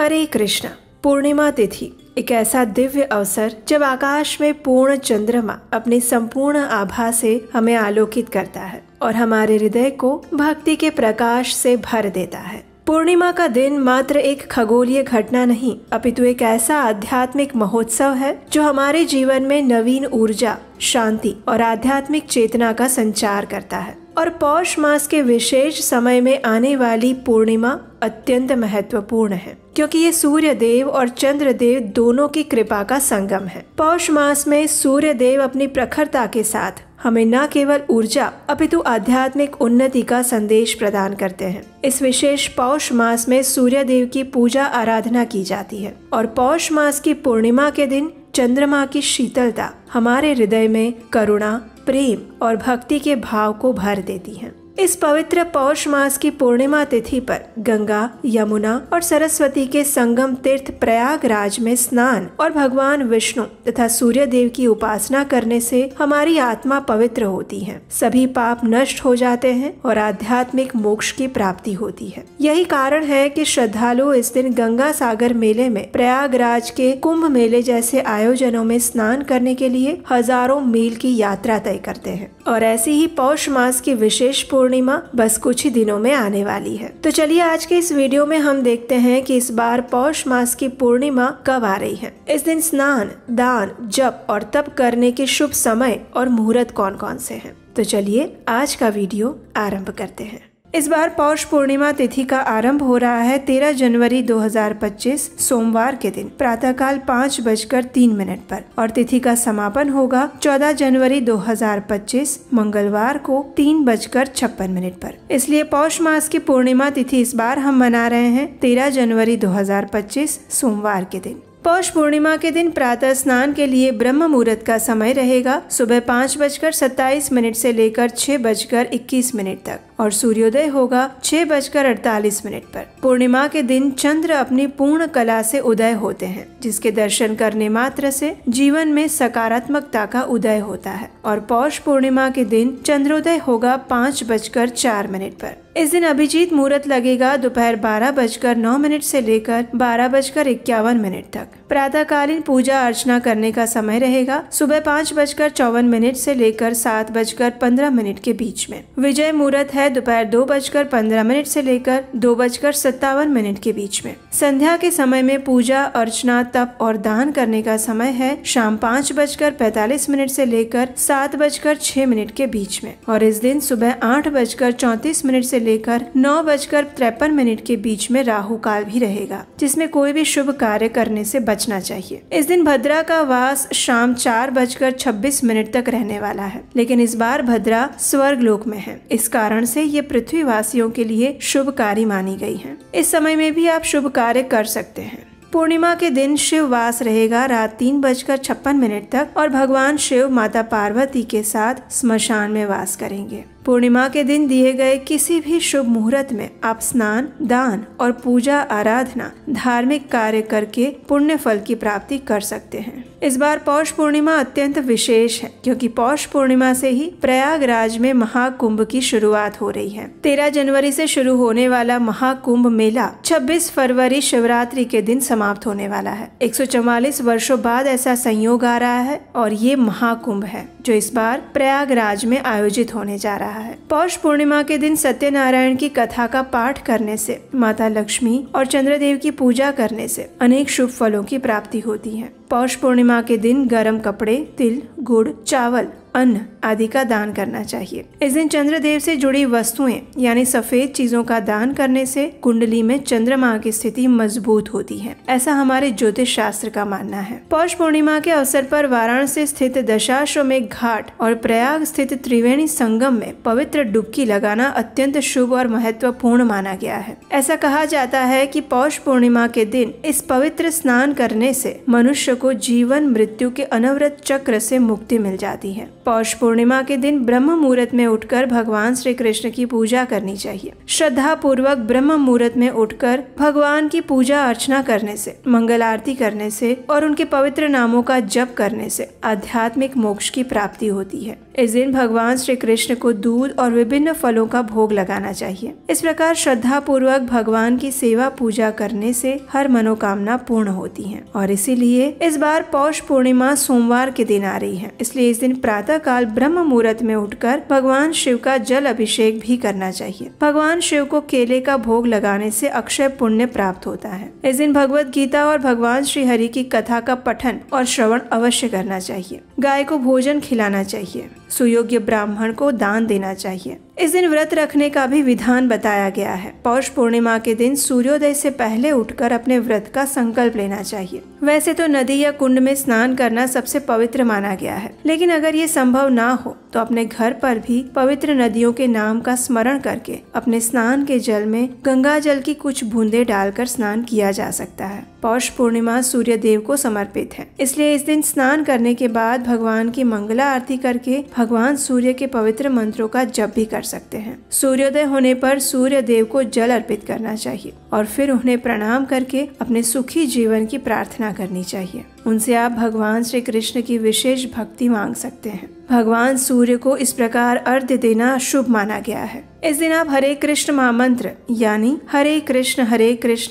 हरे कृष्ण। पूर्णिमा तिथि एक ऐसा दिव्य अवसर जब आकाश में पूर्ण चंद्रमा अपनी संपूर्ण आभा से हमें आलोकित करता है और हमारे हृदय को भक्ति के प्रकाश से भर देता है। पूर्णिमा का दिन मात्र एक खगोलीय घटना नहीं, अपितु एक ऐसा आध्यात्मिक महोत्सव है जो हमारे जीवन में नवीन ऊर्जा, शांति और आध्यात्मिक चेतना का संचार करता है। और पौष मास के विशेष समय में आने वाली पूर्णिमा अत्यंत महत्वपूर्ण है, क्योंकि ये सूर्य देव और चंद्र देव दोनों की कृपा का संगम है। पौष मास में सूर्य देव अपनी प्रखरता के साथ हमें न केवल ऊर्जा अपितु आध्यात्मिक उन्नति का संदेश प्रदान करते हैं। इस विशेष पौष मास में सूर्य देव की पूजा आराधना की जाती है और पौष मास की पूर्णिमा के दिन चंद्रमा की शीतलता हमारे हृदय में करुणा, प्रेम और भक्ति के भाव को भर देती है। इस पवित्र पौष मास की पूर्णिमा तिथि पर गंगा, यमुना और सरस्वती के संगम तीर्थ प्रयागराज में स्नान और भगवान विष्णु तथा सूर्य देव की उपासना करने से हमारी आत्मा पवित्र होती है, सभी पाप नष्ट हो जाते हैं और आध्यात्मिक मोक्ष की प्राप्ति होती है। यही कारण है कि श्रद्धालु इस दिन गंगा सागर मेले में प्रयागराज के कुंभ मेले जैसे आयोजनों में स्नान करने के लिए हजारों मील की यात्रा तय करते हैं। और ऐसी ही पौष मास की विशेष पूर्णिमा बस कुछ ही दिनों में आने वाली है। तो चलिए आज के इस वीडियो में हम देखते हैं कि इस बार पौष मास की पूर्णिमा कब आ रही है। इस दिन स्नान, दान, जप और तप करने के शुभ समय और मुहूर्त कौन कौन से हैं। तो चलिए आज का वीडियो आरंभ करते हैं। इस बार पौष पूर्णिमा तिथि का आरंभ हो रहा है 13 जनवरी 2025 सोमवार के दिन प्रातःकाल 5:03 पर और तिथि का समापन होगा 14 जनवरी 2025 मंगलवार को 3:56 पर। इसलिए पौष मास की पूर्णिमा तिथि इस बार हम मना रहे हैं 13 जनवरी 2025 सोमवार के दिन। पौष पूर्णिमा के दिन प्रातः स्नान के लिए ब्रह्म मुहूर्त का समय रहेगा सुबह 5:27 से लेकर 6:21 तक और सूर्योदय होगा 6:48 पर। पूर्णिमा के दिन चंद्र अपनी पूर्ण कला से उदय होते हैं, जिसके दर्शन करने मात्र से जीवन में सकारात्मकता का उदय होता है। और पौष पूर्णिमा के दिन चंद्रोदय होगा 5:04 पर। इस दिन अभिजीत मुहूर्त लगेगा दोपहर 12:09 से लेकर 12:51 तक। प्रातःकालीन पूजा अर्चना करने का समय रहेगा सुबह 5:54 से लेकर 7:15 के बीच में। विजय मुहूर्त है दोपहर 2:15 से लेकर 2:57 के बीच में। संध्या के समय में पूजा अर्चना, तप और दान करने का समय है शाम 5:45 से लेकर 7:06 के बीच में। और इस दिन सुबह 8:34 से लेकर 9:53 के बीच में राहु काल भी रहेगा, जिसमें कोई भी शुभ कार्य करने से बचना चाहिए। इस दिन भद्रा का वास शाम 4:26 तक रहने वाला है, लेकिन इस बार भद्रा स्वर्ग लोक में है। इस कारण से ये पृथ्वी वासियों के लिए शुभकारी मानी गई है। इस समय में भी आप शुभ कार्य कर सकते हैं। पूर्णिमा के दिन शिव वास रहेगा रात 3:56 तक और भगवान शिव माता पार्वती के साथ स्मशान में वास करेंगे। पूर्णिमा के दिन दिए गए किसी भी शुभ मुहूर्त में आप स्नान, दान और पूजा आराधना, धार्मिक कार्य करके पुण्य फल की प्राप्ति कर सकते हैं। इस बार पौष पूर्णिमा अत्यंत विशेष है, क्योंकि पौष पूर्णिमा से ही प्रयागराज में महाकुंभ की शुरुआत हो रही है। 13 जनवरी से शुरू होने वाला महाकुंभ मेला 26 फरवरी शिवरात्रि के दिन समाप्त होने वाला है। 144 वर्षों बाद ऐसा संयोग आ रहा है और ये महाकुंभ है जो इस बार प्रयागराज में आयोजित होने जा रहा है। पौष पूर्णिमा के दिन सत्यनारायण की कथा का पाठ करने से, माता लक्ष्मी और चंद्रदेव की पूजा करने से अनेक शुभ फलों की प्राप्ति होती है। पौष पूर्णिमा के दिन गर्म कपड़े, तिल, गुड़, चावल, अन्न आदि का दान करना चाहिए। इस दिन चंद्रदेव से जुड़ी वस्तुएं यानी सफेद चीजों का दान करने से कुंडली में चंद्रमा की स्थिति मजबूत होती है, ऐसा हमारे ज्योतिष शास्त्र का मानना है। पौष पूर्णिमा के अवसर पर वाराणसी स्थित दशाश्वमेध घाट और प्रयाग स्थित त्रिवेणी संगम में पवित्र डुबकी लगाना अत्यंत शुभ और महत्वपूर्ण माना गया है। ऐसा कहा जाता है कि पौष पूर्णिमा के दिन इस पवित्र स्नान करने से मनुष्य को जीवन मृत्यु के अनवरत चक्र से मुक्ति मिल जाती है। पौष पूर्णिमा के दिन ब्रह्म मुहूर्त में उठकर भगवान श्री कृष्ण की पूजा करनी चाहिए। श्रद्धा पूर्वक ब्रह्म मुहूर्त में उठकर भगवान की पूजा अर्चना करने से, मंगल आरती करने से और उनके पवित्र नामों का जप करने से आध्यात्मिक मोक्ष की प्राप्ति होती है। इस दिन भगवान श्री कृष्ण को दूध और विभिन्न फलों का भोग लगाना चाहिए। इस प्रकार श्रद्धा पूर्वक भगवान की सेवा पूजा करने से हर मनोकामना पूर्ण होती है। और इसीलिए इस बार पौष पूर्णिमा सोमवार के दिन आ रही है, इसलिए इस दिन प्रातः काल ब्रह्म मुहूर्त में उठकर भगवान शिव का जल अभिषेक भी करना चाहिए। भगवान शिव को केले का भोग लगाने से अक्षय पुण्य प्राप्त होता है। इस दिन भगवत गीता और भगवान श्री हरि की कथा का पठन और श्रवण अवश्य करना चाहिए। गाय को भोजन खिलाना चाहिए। सुयोग्य ब्राह्मण को दान देना चाहिए। इस दिन व्रत रखने का भी विधान बताया गया है। पौष पूर्णिमा के दिन सूर्योदय से पहले उठकर अपने व्रत का संकल्प लेना चाहिए। वैसे तो नदी या कुंड में स्नान करना सबसे पवित्र माना गया है, लेकिन अगर ये संभव ना हो तो अपने घर पर भी पवित्र नदियों के नाम का स्मरण करके अपने स्नान के जल में गंगा जल की कुछ बूंदे डालकर स्नान किया जा सकता है। पौष पूर्णिमा सूर्य देव को समर्पित है, इसलिए इस दिन स्नान करने के बाद भगवान की मंगला आरती करके भगवान सूर्य के पवित्र मंत्रों का जप भी कर सकते हैं। सूर्योदय होने पर सूर्य देव को जल अर्पित करना चाहिए और फिर उन्हें प्रणाम करके अपने सुखी जीवन की प्रार्थना करनी चाहिए। उनसे आप भगवान श्री कृष्ण की विशेष भक्ति मांग सकते हैं। भगवान सूर्य को इस प्रकार अर्घ्य देना शुभ माना गया है। इस दिन आप हरे कृष्ण महामंत्र यानी हरे कृष्ण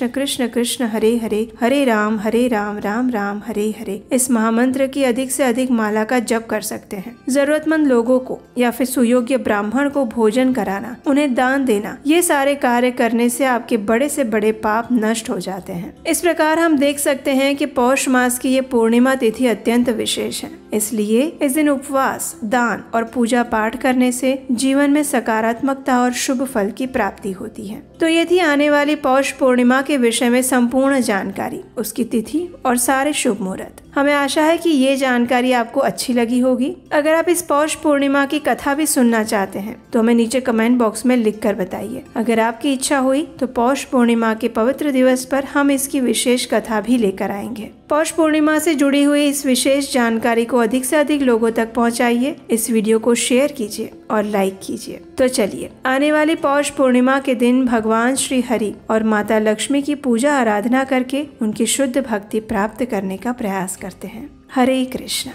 कृष्ण कृष्ण हरे हरे, हरे राम राम राम हरे हरे, इस महामंत्र की अधिक से अधिक माला का जप कर सकते हैं। जरूरतमंद लोगों को या फिर सुयोग्य ब्राह्मण को भोजन कराना, उन्हें दान देना, ये सारे कार्य करने से आपके बड़े से बड़े पाप नष्ट हो जाते हैं। इस प्रकार हम देख सकते हैं कि पौष मास की ये पूर्णिमा तिथि अत्यंत विशेष है, इसलिए इस दिन उपवास, दान और पूजा पाठ करने से जीवन में सकारात्मकता और शुभ फल की प्राप्ति होती है। तो ये थी आने वाली पौष पूर्णिमा के विषय में संपूर्ण जानकारी, उसकी तिथि और सारे शुभ मुहूर्त। हमें आशा है कि ये जानकारी आपको अच्छी लगी होगी। अगर आप इस पौष पूर्णिमा की कथा भी सुनना चाहते हैं तो हमें नीचे कमेंट बॉक्स में लिख कर बताइए। अगर आपकी इच्छा हुई तो पौष पूर्णिमा के पवित्र दिवस पर हम इसकी विशेष कथा भी लेकर आएंगे। पौष पूर्णिमा से जुड़ी हुई इस विशेष जानकारी को अधिक से अधिक लोगों तक पहुंचाइए। इस वीडियो को शेयर कीजिए और लाइक कीजिए। तो चलिए आने वाली पौष पूर्णिमा के दिन भगवान श्री हरि और माता लक्ष्मी की पूजा आराधना करके उनकी शुद्ध भक्ति प्राप्त करने का प्रयास करते हैं। हरे कृष्णा।